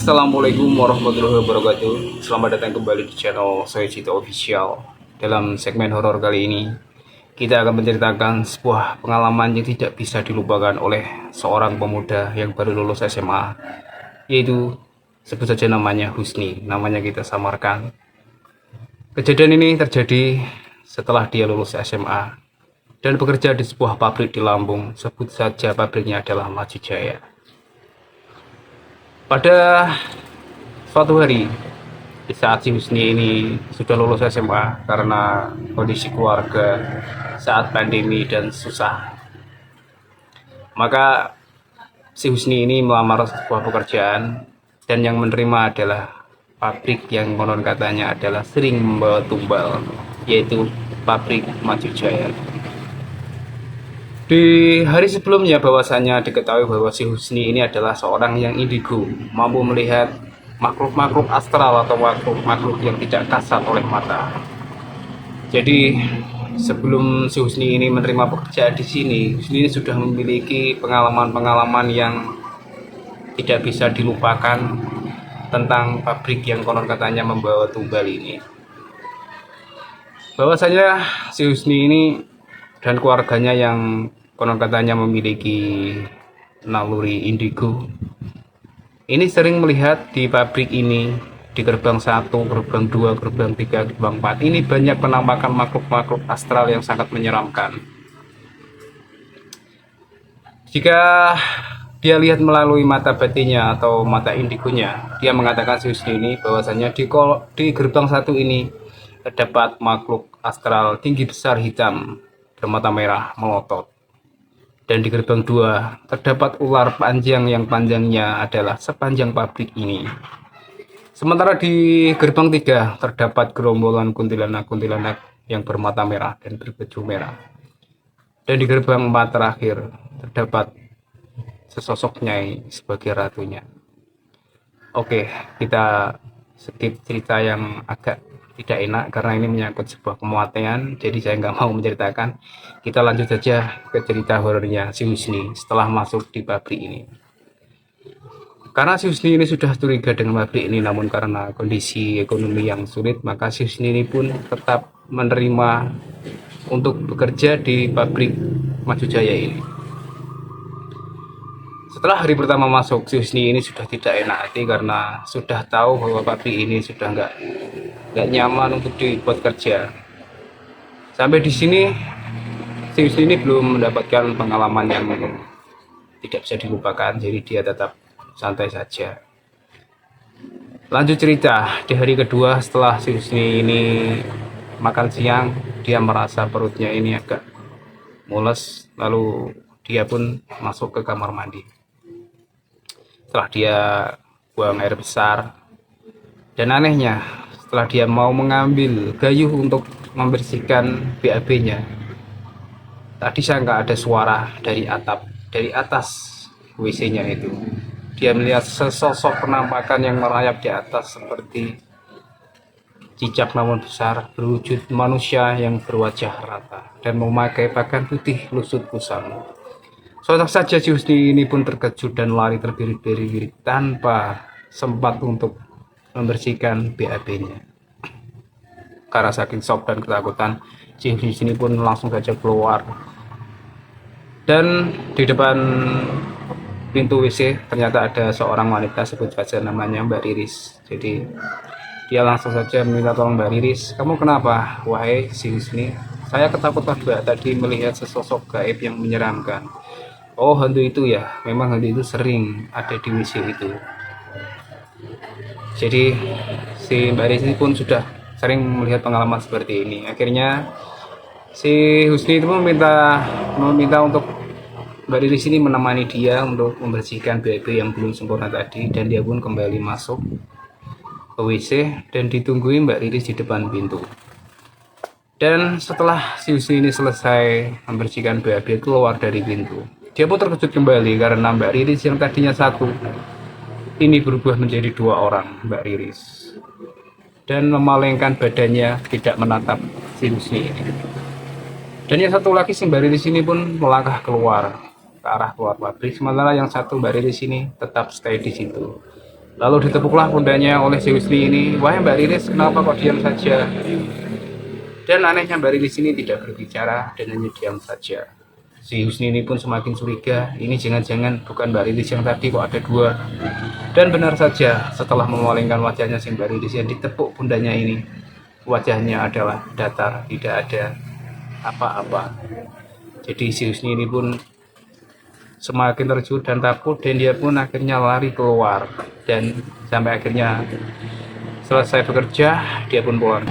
Assalamualaikum warahmatullahi wabarakatuh. Selamat datang kembali di channel saya Cito Official. Dalam segmen horor kali ini, kita akan menceritakan sebuah pengalaman yang tidak bisa dilupakan oleh seorang pemuda yang baru lulus SMA, yaitu sebut saja namanya Husni. Namanya kita samarkan. Kejadian ini terjadi setelah dia lulus SMA dan bekerja di sebuah pabrik di Lampung. Sebut saja pabriknya adalah Maju Jaya. Pada suatu hari, di saat si Husni ini sudah lulus SMA karena kondisi keluarga saat pandemi dan susah, maka si Husni ini melamar sebuah pekerjaan dan yang menerima adalah pabrik yang konon katanya adalah sering membawa tumbal, yaitu pabrik Maju Jaya. Di hari sebelumnya bahwasannya diketahui bahwa si Husni ini adalah seorang yang indigo, mampu melihat makhluk-makhluk astral atau makhluk-makhluk yang tidak kasat oleh mata. Jadi sebelum si Husni ini menerima pekerjaan di sini, Husni ini sudah memiliki pengalaman-pengalaman yang tidak bisa dilupakan tentang pabrik yang konon katanya membawa tumbal ini. Bahwasanya si Husni ini dan keluarganya yang konon katanya memiliki naluri indigo ini sering melihat di pabrik ini, di gerbang 1, gerbang 2, gerbang 3, gerbang 4 ini banyak penampakan makhluk-makhluk astral yang sangat menyeramkan. Jika dia lihat melalui mata batinnya atau mata indigonya, dia mengatakan si Husni ini bahwasanya di gerbang 1 ini terdapat makhluk astral tinggi besar hitam bermata merah melotot. Dan di gerbang 2 terdapat ular panjang yang panjangnya adalah sepanjang pabrik ini. Sementara di gerbang 3 terdapat gerombolan kuntilanak-kuntilanak yang bermata merah dan berbaju merah. Dan di gerbang 4 terakhir terdapat sesosok Nyai sebagai ratunya. Oke, kita skip cerita yang agak tidak enak karena ini menyangkut sebuah kematian, jadi saya nggak mau menceritakan. Kita lanjut saja ke cerita horornya si Husni setelah masuk di pabrik ini. Karena si Husni ini sudah curiga dengan pabrik ini, namun karena kondisi ekonomi yang sulit, maka si Husni ini pun tetap menerima untuk bekerja di pabrik Maju Jaya ini. Setelah hari pertama masuk, si Husni ini sudah tidak enak hati karena sudah tahu bahwa pabrik ini sudah nggak nyaman untuk dibuat kerja. Sampai di sini, si Husni ini belum mendapatkan pengalaman yang tidak bisa dilupakan, jadi dia tetap santai saja. Lanjut cerita, di hari kedua setelah si Husni ini makan siang, dia merasa perutnya ini agak mules, lalu dia pun masuk ke kamar mandi. Setelah dia buang air besar, dan anehnya setelah dia mau mengambil gayung untuk membersihkan BAB-nya, tadi sangka ada suara dari atas WC-nya itu. Dia melihat sesosok penampakan yang merayap di atas seperti cicak namun besar, berwujud manusia yang berwajah rata dan memakai pakaian putih lusut kusam. Sontak saja si Husni ini pun terkejut dan lari terbirit-birit tanpa sempat untuk membersihkan BAB-nya. Karena saking shock dan ketakutan, si Husni pun langsung saja keluar. Dan di depan pintu WC ternyata ada seorang wanita, sebut saja namanya Mbak Riris. Jadi dia langsung saja meminta tolong, Mbak Riris, kamu kenapa? Wahai si Husni, saya ketakutan Mbak, tadi melihat sesosok gaib yang menyeramkan. Oh, hantu itu ya, memang hantu itu sering ada di WC itu. Jadi si Mbak Riris pun sudah sering melihat pengalaman seperti ini. Akhirnya si Husni itu meminta untuk Mbak Riris ini menemani dia untuk membersihkan BAB yang belum sempurna tadi, dan dia pun kembali masuk ke WC dan ditungguin Mbak Riris di depan pintu. Dan setelah si Husni ini selesai membersihkan BAB keluar dari pintu, dia pun terkejut kembali karena Mbak Riris yang tadinya satu ini berubah menjadi 2 orang Mbak Riris dan memalingkan badannya tidak menatap si Husni ini. Dan yang satu lagi si Mbak Riris ini pun melangkah keluar ke arah keluar pabrik, sementara yang satu Mbak Riris ini tetap stay di situ. Lalu ditepuklah pundaknya oleh si Husni ini. Wahai Mbak Riris, kenapa kok diam saja? Dan anehnya Mbak Riris ini tidak berbicara dan hanya diam saja. Si Husni ini pun semakin curiga, ini jangan-jangan bukan Mbak Riris yang tadi, kok ada dua. Dan benar saja, setelah memalingkan wajahnya si Mbak Riris yang ditepuk pundaknya ini, wajahnya adalah datar, tidak ada apa-apa. Jadi si Husni ini pun semakin terkejut dan takut, dan dia pun akhirnya lari keluar, dan sampai akhirnya selesai bekerja dia pun pulang.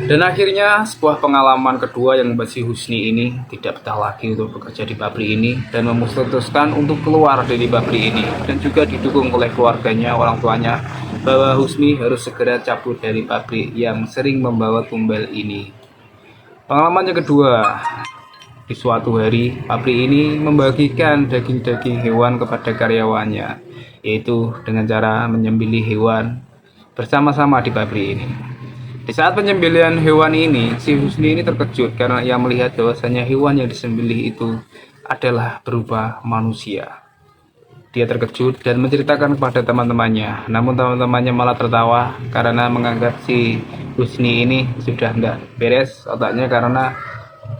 Dan akhirnya sebuah pengalaman kedua yang membuat si Husni ini tidak betah lagi untuk bekerja di pabrik ini dan memutuskan untuk keluar dari pabrik ini, dan juga didukung oleh keluarganya, orang tuanya, bahwa Husni harus segera cabut dari pabrik yang sering membawa tumbal ini. Pengalaman yang kedua, di suatu hari, pabrik ini membagikan daging-daging hewan kepada karyawannya, yaitu dengan cara menyembelih hewan bersama-sama di pabrik ini. Di saat penyembelihan hewan ini, si Husni ini terkejut karena ia melihat bahwasanya hewan yang disembelih itu adalah berupa manusia. Dia terkejut dan menceritakan kepada teman-temannya, namun teman-temannya malah tertawa karena menganggap si Husni ini sudah nggak beres otaknya, karena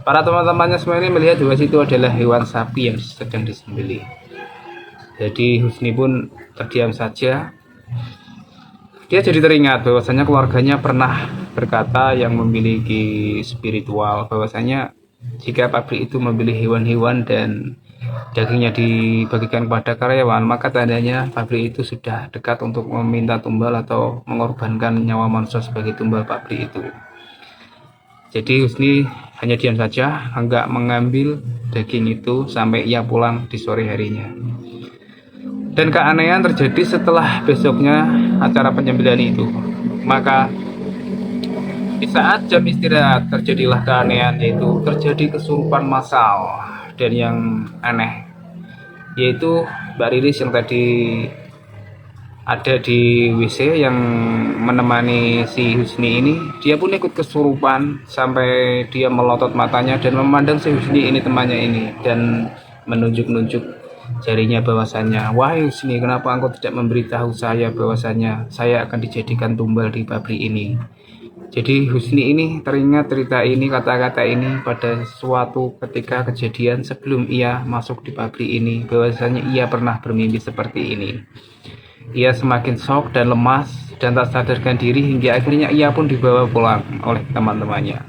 para teman-temannya semua ini melihat bahwa itu adalah hewan sapi yang sedang disembelih. Jadi Husni pun terdiam saja. Dia jadi teringat bahwasanya keluarganya pernah berkata yang memiliki spiritual, bahwasanya jika pabrik itu membeli hewan-hewan dan dagingnya dibagikan kepada karyawan, maka tandanya pabrik itu sudah dekat untuk meminta tumbal atau mengorbankan nyawa manusia sebagai tumbal pabrik itu. Jadi Husni hanya diam saja, enggak mengambil daging itu sampai ia pulang di sore harinya. Dan keanehan terjadi setelah besoknya acara penyembelihan itu. Maka di saat jam istirahat terjadilah keanehan, yaitu terjadi kesurupan massal. Dan yang aneh, yaitu Mbak Riris yang tadi ada di WC yang menemani si Husni ini, dia pun ikut kesurupan sampai dia melotot matanya dan memandang si Husni ini, temannya ini, dan menunjuk-nunjuk jarinya bahwasannya, wahai Husni, kenapa engkau tidak memberitahu saya bahwasannya saya akan dijadikan tumbal di pabrik ini. Jadi Husni ini teringat cerita ini, kata-kata ini pada suatu ketika kejadian sebelum ia masuk di pabrik ini, bahwasanya ia pernah bermimpi seperti ini. Ia semakin shock dan lemas dan tak sadarkan diri hingga akhirnya ia pun dibawa pulang oleh teman-temannya.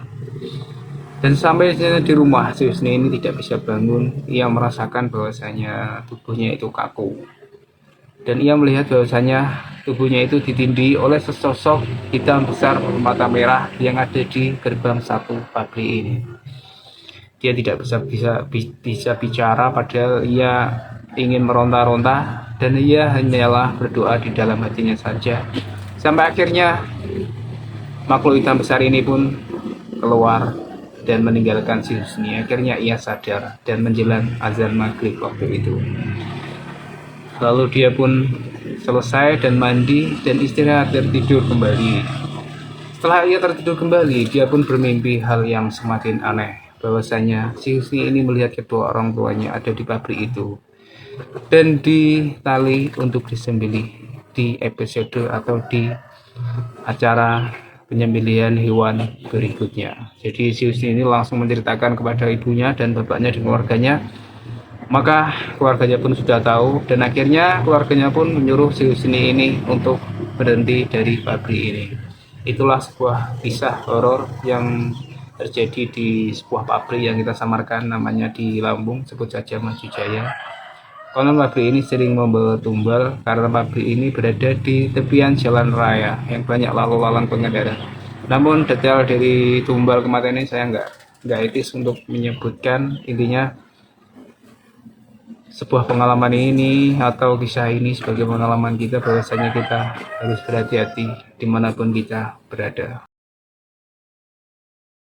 Dan sampai di rumah, si Husni ini tidak bisa bangun. Ia merasakan bahwasanya tubuhnya itu kaku. Dan ia melihat bahwasanya tubuhnya itu ditindih oleh sesosok hitam besar bermata merah yang ada di gerbang satu pabrik ini. Dia tidak bisa bicara, padahal ia ingin meronta-ronta, dan ia hanyalah berdoa di dalam hatinya saja. Sampai akhirnya makhluk hitam besar ini pun keluar dan meninggalkan si Husni. Akhirnya ia sadar dan menjelang azan maghrib waktu itu. Lalu dia pun selesai dan mandi dan istirahat dan tidur kembali. Setelah ia tertidur kembali, dia pun bermimpi hal yang semakin aneh, bahwasanya si Husni ini melihat kedua orang tuanya ada di pabrik itu dan ditali untuk disembelih di episode atau di acara penyembelihan hewan berikutnya. Jadi si Husni ini langsung menceritakan kepada ibunya dan bapaknya dan keluarganya. Maka keluarganya pun sudah tahu, dan akhirnya keluarganya pun menyuruh si Husni ini untuk berhenti dari pabrik ini. Itulah sebuah kisah horor yang terjadi di sebuah pabrik yang kita samarkan namanya di Lampung, sebut saja Maju Jaya. Konon pabrik ini sering membawa tumbal karena pabrik ini berada di tepian jalan raya yang banyak lalu lalang pengendara. Namun detail dari tumbal kematian ini saya nggak etis untuk menyebutkan. Intinya sebuah pengalaman ini atau kisah ini sebagai pengalaman kita bahwasanya kita harus berhati-hati dimanapun kita berada.